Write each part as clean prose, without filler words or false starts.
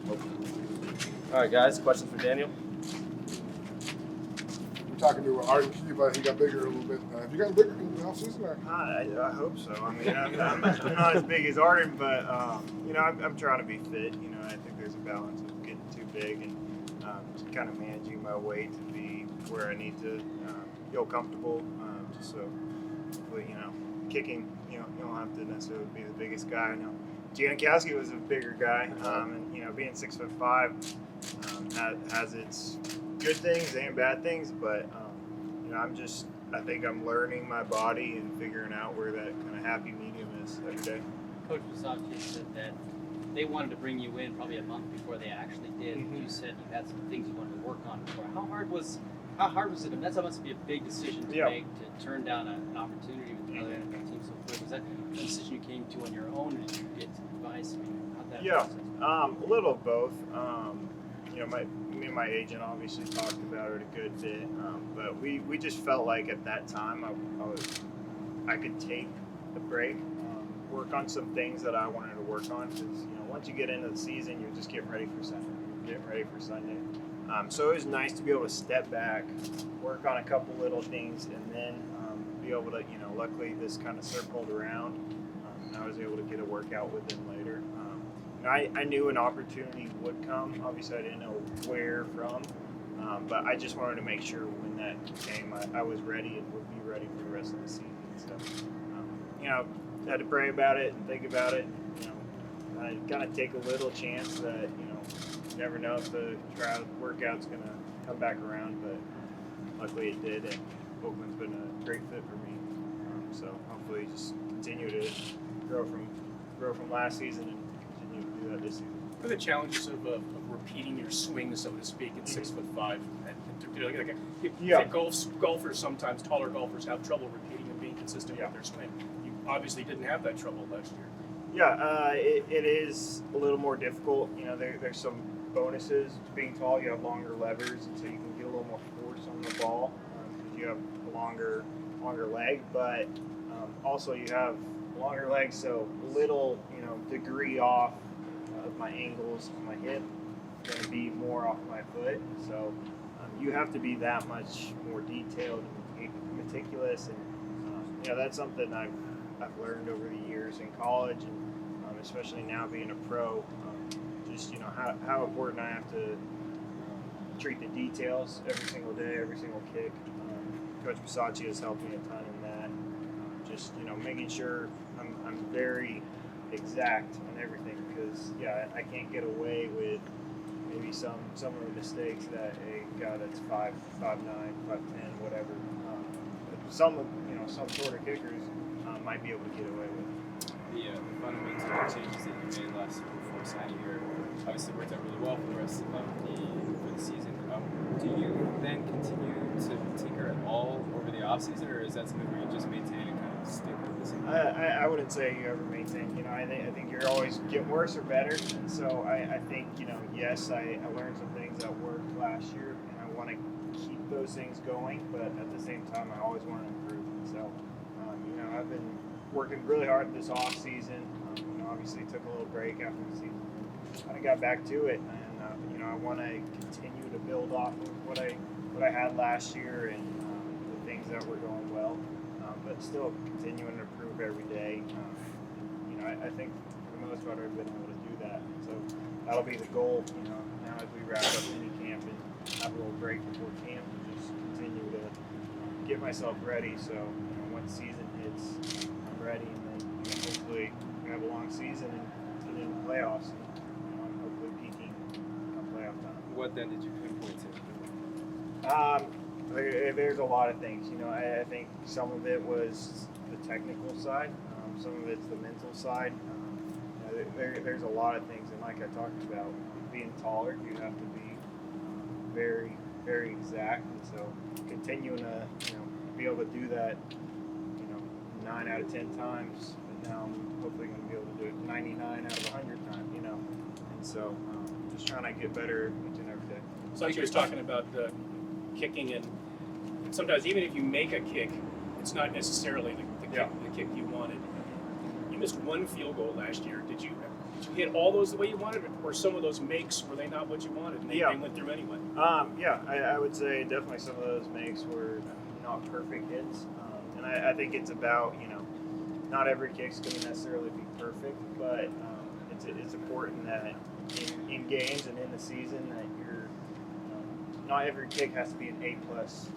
All right, guys. Question for Daniel. We're talking to Arden Key, but he got bigger a little bit. Have you gotten bigger in the offseason? Or? I hope so. I mean, I'm not as big as Arden, but I'm trying to be fit. I think there's a balance of getting too big and just kind of managing my weight to be where I need to feel comfortable. Just so, hopefully, kicking, you don't have to necessarily be the biggest guy. I know Janikowski was a bigger guy, and being 6'5" has its good things and bad things, but I think I'm learning my body and figuring out where that kind of happy medium is every day. Coach Versace said that they wanted to bring you in probably a month before they actually did. Mm-hmm. You said you had some things you wanted to work on before. How hard was it? And that must be a big decision to make, to turn down an opportunity with another NFL team so quick. Was that a decision you came to on your own, or did you get some advice? I mean, how'd that process? A little of both. Me and my agent obviously talked about it a good bit, but we just felt like at that time I could take a break, work on some things that I wanted to work on, because once you get into the season, you're just getting ready for Sunday. So it was nice to be able to step back, work on a couple little things, and then be able to, luckily this kind of circled around, and I was able to get a workout with him later. I knew an opportunity would come. Obviously, I didn't know where from, but I just wanted to make sure when that came, I was ready and would be ready for the rest of the season. So, had to pray about it and think about it. I kind of take a little chance that, you never know if the workout's going to come back around, but luckily it did, and Oakland's been a great fit for me. So hopefully just continue to grow from last season and continue to do that this season. What are the challenges of repeating your swing, so to speak, at 6'5"? Golfers sometimes, taller golfers, have trouble repeating and being consistent with their swing. You obviously didn't have that trouble last year. Yeah, it is a little more difficult. There's some bonuses to being tall. You have longer levers, and so you can get a little more force on the ball because you have a longer leg. But also you have longer legs, so a little degree off of my angles on my hip is going to be more off my foot. So you have to be that much more detailed and meticulous, and that's something I've learned over the years in college, and especially now being a pro. Just how important I have to treat the details every single day, every single kick. Coach Versace has helped me a ton in that. Just making sure I'm very exact on everything, because I can't get away with maybe some of the mistakes that a guy that's 5'9", 5'10", whatever. Some shorter kickers might be able to get away with. The fundamental changes that you made last year before signing here obviously worked out really well for the rest of the season. Do you then continue to tinker at all over the offseason, or is that something where you just maintain and kind of stick with the same? I wouldn't say you ever maintain. I think you're always get worse or better. And so I think yes, I learned some things that worked last year, and I want to keep those things going. But at the same time, I always want to improve. So I've been working really hard this off season. Obviously took a little break after the season. I got back to it, and I want to continue to build off of what I had last year and the things that were going well, but still continuing to improve every day. I think for the most part I've been able to do that. So that'll be the goal. Now as we wrap up mini camp and have a little break before camp, and just continue to get myself ready. So once season hits, I'm ready, and then hopefully we have a long season and get into the playoffs. And hopefully peaking on playoff time. What then did you pinpoint to? There's a lot of things. I think some of it was the technical side. Some of it's the mental side. There's a lot of things, and like I talked about, being taller, you have to be very, very exact. And so continuing to be able to do that 9 out of 10 times, but now I'm hopefully going to be able to do it 99 out of 100 times, and so just trying to get better each and every day. So like you were talking about kicking, and sometimes even if you make a kick, it's not necessarily the kick you wanted. You missed one field goal last year. Did you hit all those the way you wanted, or some of those makes were they not what you wanted and they went through anyway? I would say definitely some of those makes were not perfect hits, and I think it's about not every kick's going to necessarily be perfect, but it's important that in games and in the season that you're not every kick has to be an A+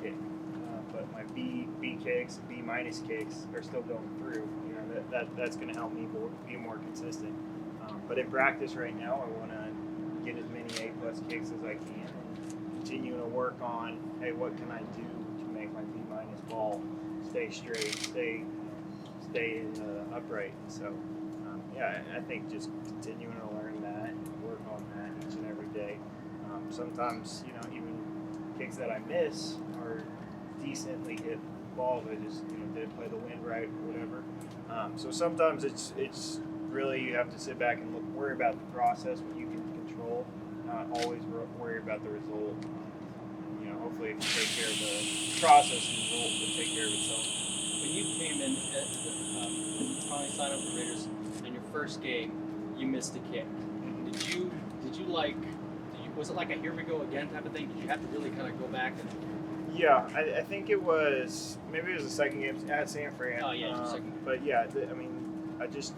kick, but my B kicks, B- kicks are still going through. That's going to help me be more consistent. But in practice right now, I want to get as many A+ kicks as I can and continue to work on, hey, what can I do to make my B- ball stay straight, stay in the upright. And so, I think just continuing to learn that and work on that each and every day. Sometimes, even kicks that I miss are decently hit balls. I just, didn't play the wind right or whatever. So sometimes it's really you have to sit back and worry about the process, what you can control, not always worry about the result. Hopefully if you take care of the process, the result will take care of itself. When you came in finally signed up for the Raiders in your first game, you missed a kick. Was it like a here we go again type of thing? Did you have to really kind of go back and? Yeah, I think it was the second game at San Fran. Oh yeah, second. But yeah,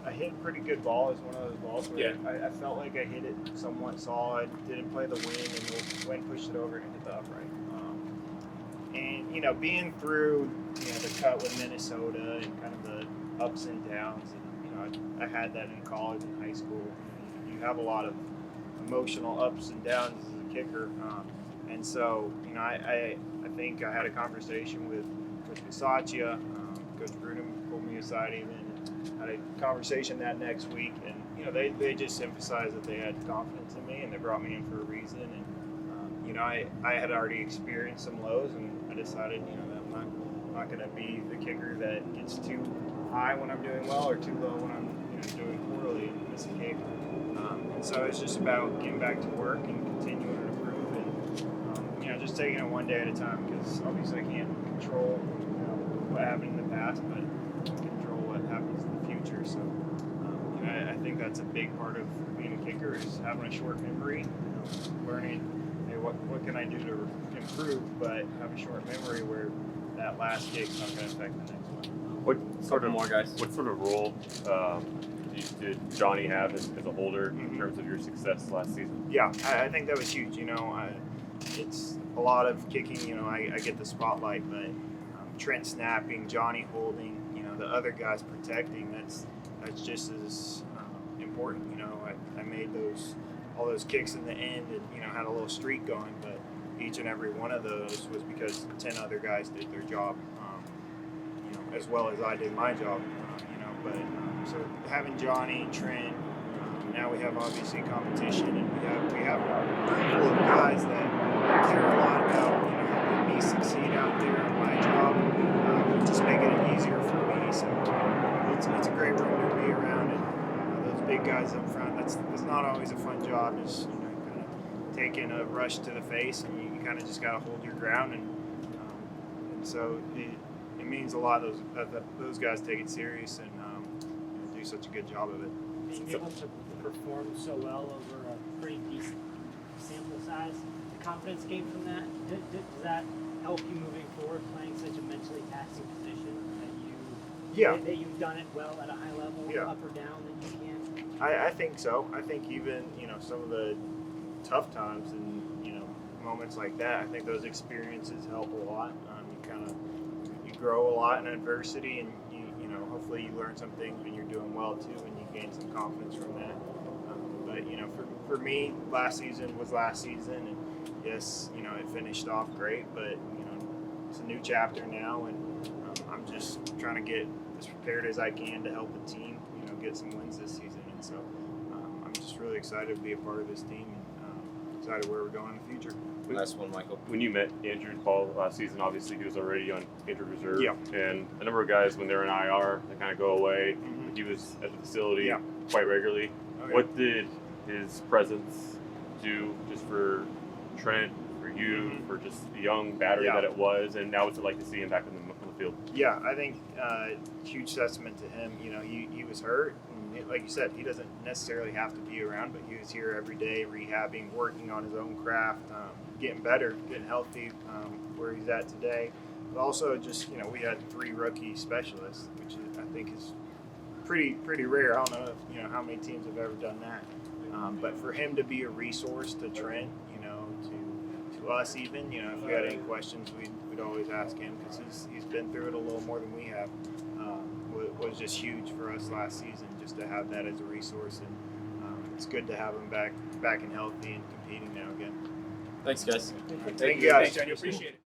I hit a pretty good ball. It's one of those balls where I felt like I hit it somewhat solid, didn't play the wind, and the wind pushed it over and hit the upright. And being through the cut with Minnesota and kind of the ups and downs, and I had that in college and high school. You have a lot of emotional ups and downs as a kicker, and so I think I had a conversation with Bisaccia. Coach Grudem pulled me aside even and had a conversation that next week, and they just emphasized that they had confidence in me and they brought me in for a reason. And I had already experienced some lows, and I decided that I'm not going to be the kicker that gets too high when I'm doing well or too low when I'm doing poorly and miss a kick. And so it's just about getting back to work and continuing to improve, and just taking it one day at a time, because obviously I can't control what happened in the past, but I can control what happens in the future. So I think that's a big part of being a kicker, is having a short memory, learning, hey, what can I do to improve, but have a short memory where that last kick's not going to affect the next one. What sort of role did Johnny have as a holder in terms of your success last season? Yeah, I think that was huge. It's a lot of kicking. I get the spotlight, but Trent snapping, Johnny holding, the other guys protecting. That's just as important. I made all those kicks in the end, and had a little streak going, but each and every one of those was because 10 other guys did their job, as well as I did my job. So having Johnny, Trent, now we have obviously competition, and we have a pool of guys that care a lot about helping me succeed out there in my job, just making it easier for me. So it's a great room to be around, and those big guys up front. That's not always a fun job. Just kind of taking a rush to the face, and you kind of just got to hold your ground, and so it means a lot. Those guys take it serious and do such a good job of it. Being able to perform so well over a pretty decent sample size, the confidence gained from that, does that help you moving forward, playing such a mentally taxing position that you've done it well at a high level, up or down, that you can? I think so. I think even some of the tough times and moments like that, I think those experiences help a lot. You grow a lot in adversity, and hopefully you learn some things when you're doing well too, and you gain some confidence from that. But for me, last season was last season, and yes, it finished off great, but it's a new chapter now, and I'm just trying to get as prepared as I can to help the team, get some wins this season. And so I'm just really excited to be a part of this team, and excited where we're going in the future. Last one, Michael. When you met Andrew Paul last season, obviously he was already on injured reserve. Yeah. And a number of guys, when they're in IR, they kind of go away. Mm-hmm. He was at the facility Yeah. quite regularly. Oh, yeah. What did his presence do just for Trent, for you, Mm-hmm. for just the young battery Yeah. that it was, and now what's it like to see him back on the field? Yeah, I think huge testament to him. He was hurt, and like you said, he doesn't necessarily have to be around, but he was here every day, rehabbing, working on his own craft, getting better, getting healthy, where he's at today. But also, just we had 3 rookie specialists, which I think is pretty rare. I don't know if, how many teams have ever done that. But for him to be a resource to Trent, to us even, if we had any questions, we'd always ask him, because he's been through it a little more than we have. Was just huge for us last season, just to have that as a resource, and it's good to have him back and healthy and competing now again. Thanks, guys. Thank you guys. Thanks, Daniel. Appreciate it.